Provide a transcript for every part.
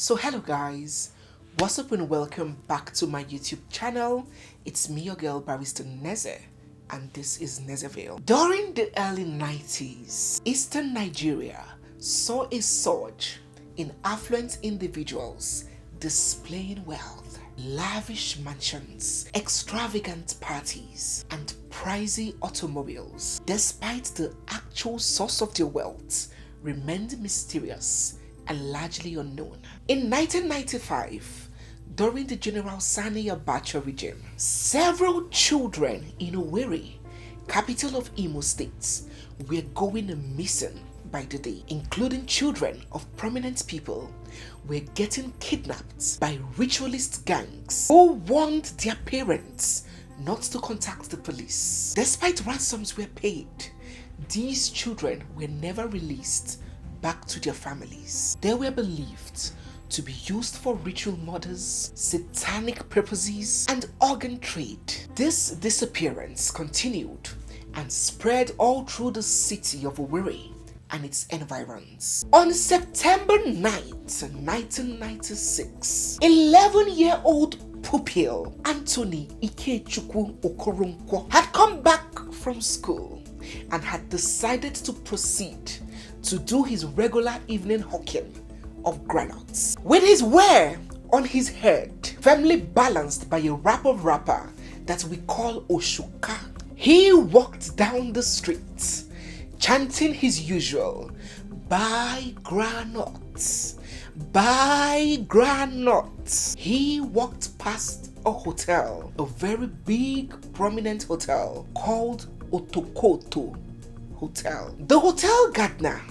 So hello guys, what's up and welcome back to my YouTube channel. It's me, your girl Barrister Neze, and this is Nezeville. During the early 90s, Eastern Nigeria saw a surge in affluent individuals displaying wealth, lavish mansions, extravagant parties, and pricey automobiles. Despite the actual source of their wealth remained mysterious and largely unknown. In 1995, during the General Sani Abacha regime, several children in Owerri, capital of Imo State, were going missing by the day, including children of prominent people were getting kidnapped by ritualist gangs who warned their parents not to contact the police. Despite ransoms were paid, these children were never released back to their families. They were believed to be used for ritual murders, satanic purposes, and organ trade. This disappearance continued and spread all through the city of Owerri and its environs. On September 9th, 1996, 11-year-old pupil Anthony Ikechukwu Okoronkwo had come back from school and had decided to proceed to do his regular evening hawking of granules. With his wear on his head firmly balanced by a wrapper that we call Oshuka, he walked down the street chanting his usual "Buy granules, buy granules." He walked past a hotel, a very big prominent hotel called OTOKOTO Hotel. The hotel gardener,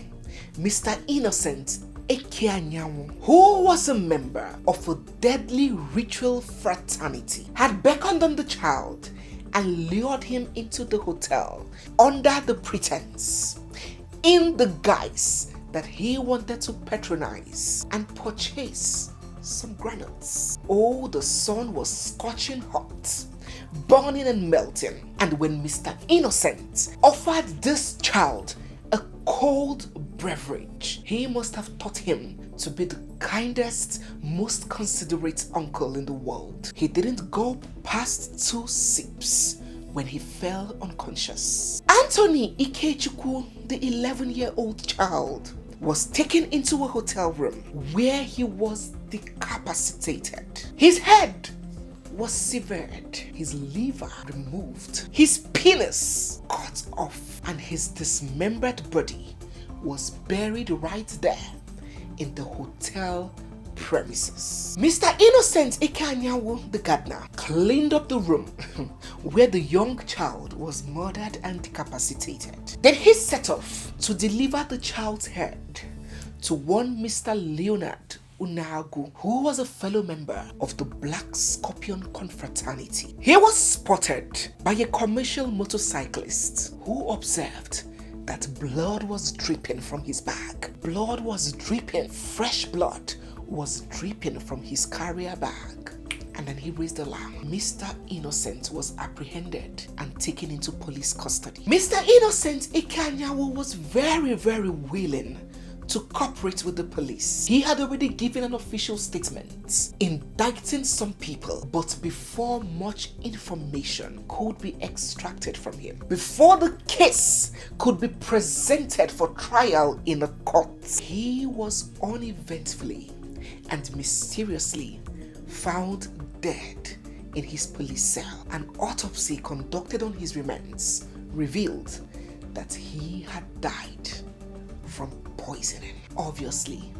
Mr. Innocent Ekeanyanwu, who was a member of a deadly ritual fraternity, had beckoned on the child and lured him into the hotel under the pretense, in the guise that he wanted to patronize and purchase some granules. Oh, the sun was scorching hot, burning and melting, and when Mr. Innocent offered this child a cold beverage, he must have taught him to be the kindest, most considerate uncle in the world. He didn't go past 2 sips when he fell unconscious. Anthony Ikechukwu, the 11-year-old child, was taken into a hotel room where he was decapitated. His head was severed, his liver removed, his penis cut off, and his dismembered body was buried right there in the hotel premises. Mr. Innocent Ekanyawo, the gardener, cleaned up the room where the young child was murdered and decapitated. Then he set off to deliver the child's head to one Mr. Leonard Unagu, who was a fellow member of the Black Scorpion Confraternity. He was spotted by a commercial motorcyclist who observed that blood was dripping from his bag. Blood was dripping, fresh blood was dripping from his carrier bag. And then he raised the alarm. Mr. Innocent was apprehended and taken into police custody. Mr. Innocent Ikanyawo was very willing to cooperate with the police. He had already given an official statement indicting some people, but before much information could be extracted from him, before the case could be presented for trial in a court, he was uneventfully and mysteriously found dead in his police cell. An autopsy conducted on his remains revealed that he had died from poisoning. Obviously,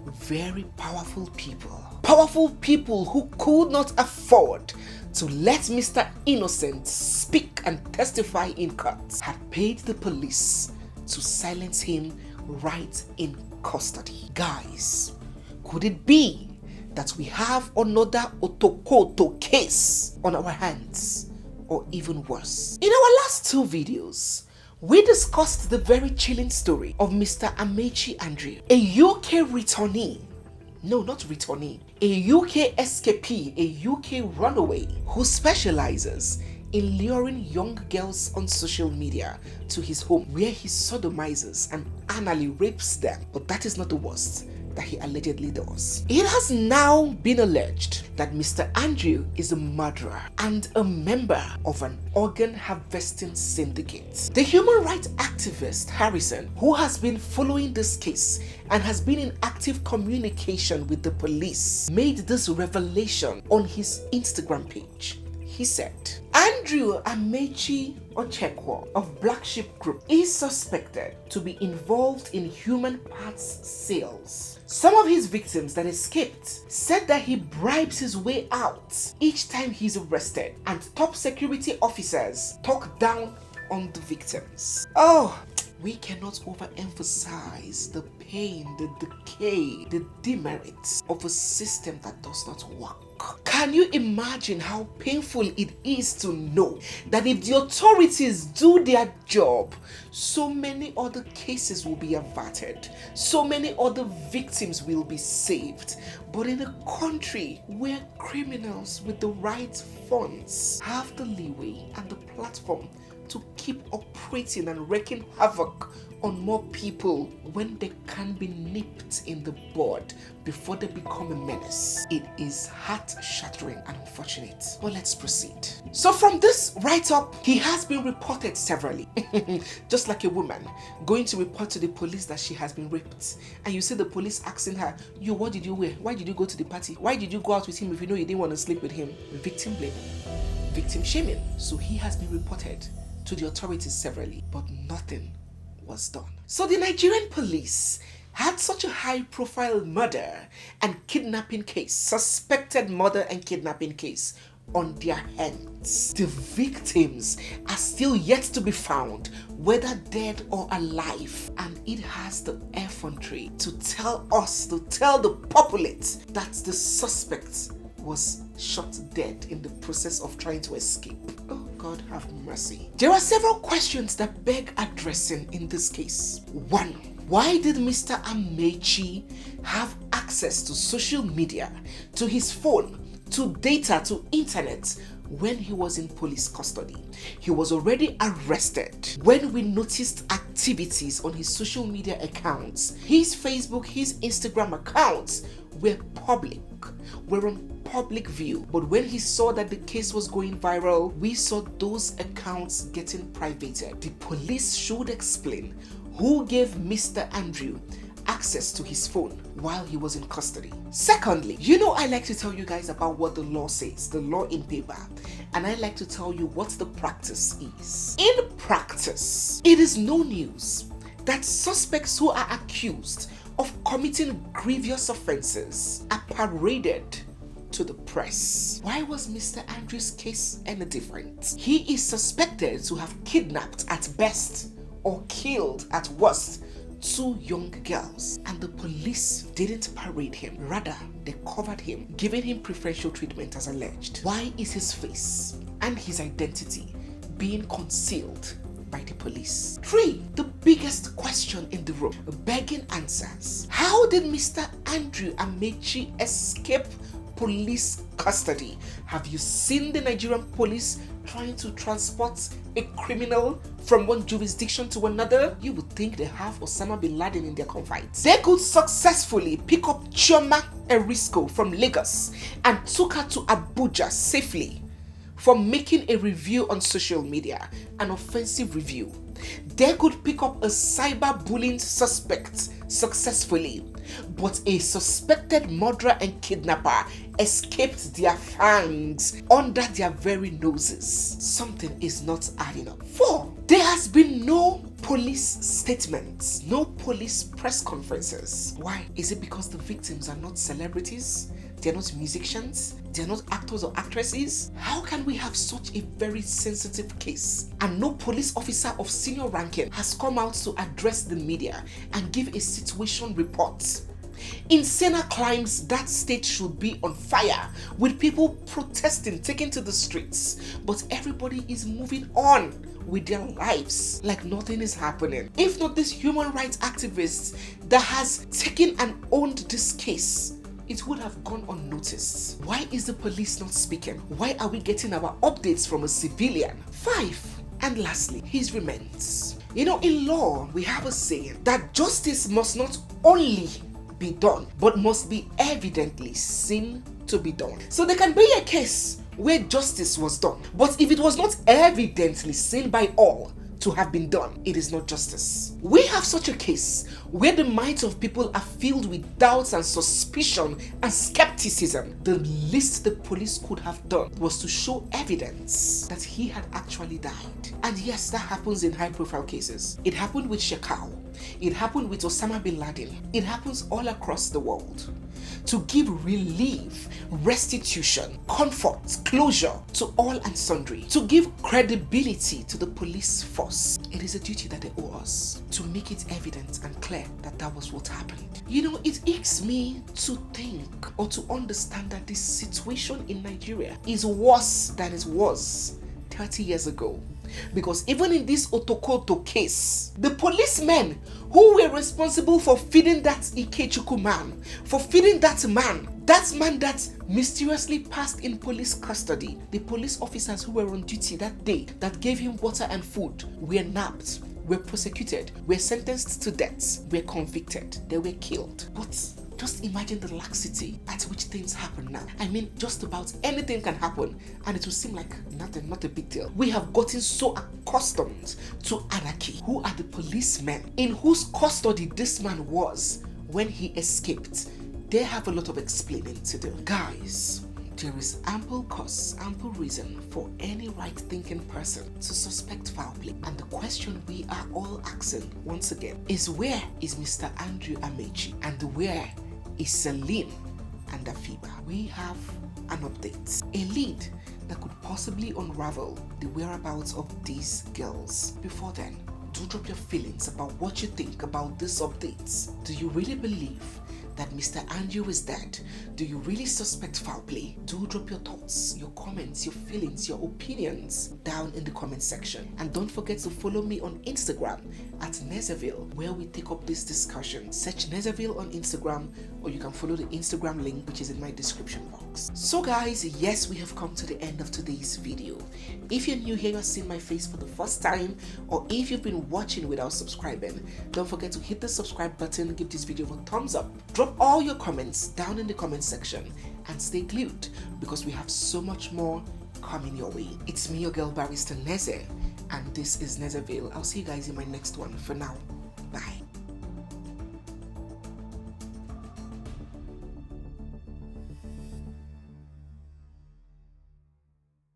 very powerful people who could not afford to let Mr. Innocent speak and testify in court had paid the police to silence him right in custody. Guys, could it be that we have another OTOKOTO case on our hands, or even worse? In our last 2 videos, we discussed the very chilling story of Mr. Amechi Andrew, a UK returnee, no, not returnee, a UK escapee, a UK runaway who specializes in luring young girls on social media to his home, where he sodomizes and anally rapes them. But that is not the worst. that he allegedly does. It has now been alleged that Mr. Andrew is a murderer and a member of an organ harvesting syndicate. The human rights activist Harrison, who has been following this case and has been in active communication with the police, made this revelation on his Instagram page. He said, Andrew Amechi of Black Sheep Group is suspected to be involved in human parts sales. Some of his victims that escaped said that he bribes his way out each time he's arrested, and top security officers talk down on the victims. Oh, we cannot overemphasize the pain, the decay, the demerits of a system that does not work. Can you imagine how painful it is to know that if the authorities do their job, so many other cases will be averted, so many other victims will be saved? But in a country where criminals with the right funds have the leeway and the platform to keep operating and wreaking havoc on more people when they can be nipped in the bud before they become a menace, it is heart-shattering and unfortunate. But let's proceed. So from this write-up, he has been reported severally. Just like a woman going to report to the police that she has been raped, and you see the police asking her, you, what did you wear? Why did you go to the party? Why did you go out with him if you know you didn't want to sleep with him? Victim blaming, victim shaming. So he has been reported to the authorities severally, but nothing was done. So the Nigerian police had such a high-profile murder and kidnapping case, suspected murder and kidnapping case on their hands. The victims are still yet to be found, whether dead or alive, and it has the effrontery to tell us, to tell the populace, that the suspect was shot dead in the process of trying to escape. Oh, God have mercy. There are several questions that beg addressing in this case. 1. Why did Mr. Amechi have access to social media, to his phone, to data, to internet when he was in police custody? He was already arrested when we noticed activities on his social media accounts. His Facebook, his Instagram accounts were public, were on public view. But when he saw that the case was going viral, we saw those accounts getting privated. The police should explain who gave Mr. Andrew access to his phone while he was in custody. Secondly, you know I like to tell you guys about what the law says, the law in paper, and I like to tell you what the practice is. In practice, it is no news that suspects who are accused of committing grievous offenses are paraded to the press. Why was Mr. Andrew's case any different? He is suspected to have kidnapped at best or killed at worst 2 young girls, and the police didn't parade him. Rather, they covered him, giving him preferential treatment as alleged. Why is his face and his identity being concealed by the police? 3. The biggest question in the room, begging answers. How did Mr. Andrew Amechi escape police custody? Have you seen the Nigerian police trying to transport a criminal from one jurisdiction to another? You would think they have Osama bin Laden in their confines. They could successfully pick up Chioma Erisco from Lagos and took her to Abuja safely for making a review on social media, an offensive review. They could pick up a cyberbullying suspect successfully, but a suspected murderer and kidnapper escaped their fangs under their very noses. Something is not adding up. 4. There has been no police statements, no police press conferences. Why? Is it because the victims are not celebrities? They're not musicians? They're not actors or actresses? How can we have such a very sensitive case and no police officer of senior ranking has come out to address the media and give a situation report? In Sena climes, that state should be on fire with people protesting, taking to the streets, but everybody is moving on with their lives like nothing is happening. If not this human rights activist that has taken and owned this case, it would have gone unnoticed. Why is the police not speaking? Why are we getting our updates from a civilian? 5. And lastly, his remains. You know, in law, we have a saying that justice must not only be done, but must be evidently seen to be done. So there can be a case where justice was done, but if it was not evidently seen by all to have been done, it is not justice. We have such a case where the minds of people are filled with doubts and suspicion and skepticism. The least the police could have done was to show evidence that he had actually died. And yes, that happens in high-profile cases. It happened with Shekau. It happened with Osama bin Laden. It happens all across the world. To give relief, restitution, comfort, closure to all and sundry, to give credibility to the police force, it is a duty that they owe us to make it evident and clear that that was what happened. You know, it aches me to think or to understand that this situation in Nigeria is worse than it was 30 years ago. Because even in this OTOKOTO case, the policemen who were responsible for feeding that Ikechukwu man, for feeding that man that mysteriously passed in police custody, the police officers who were on duty that day that gave him water and food were nabbed, were prosecuted, were sentenced to death, were convicted, they were killed. But just imagine the laxity at which things happen now. I mean, just about anything can happen and it will seem like nothing, not a big deal. We have gotten so accustomed to anarchy. Who are the policemen in whose custody this man was when he escaped? They have a lot of explaining to do. Guys, there is ample cause, ample reason for any right-thinking person to suspect foul play. And the question we are all asking once again is, where is Mr. Andrew Amechi? And where is Celine and Afiba? We have an update, a lead that could possibly unravel the whereabouts of these girls. Before then, do drop your feelings about what you think about this update. Do you really believe that Mr. Andrew is dead? Do you really suspect foul play? Do drop your thoughts, your comments, your feelings, your opinions down in the comment section. And don't forget to follow me on Instagram at Nezeville, where we take up this discussion. Search Nezeville on Instagram, or you can follow the Instagram link which is in my description box. So guys, yes, we have come to the end of today's video. If you're new here, you're seeing my face for the first time, or if you've been watching without subscribing, don't forget to hit the subscribe button, give this video a thumbs up, drop all your comments down in the comment section, and stay glued because we have so much more coming your way. It's me, your girl Barrister Neze, and this is Nezeville. I'll see you guys in my next one. For now,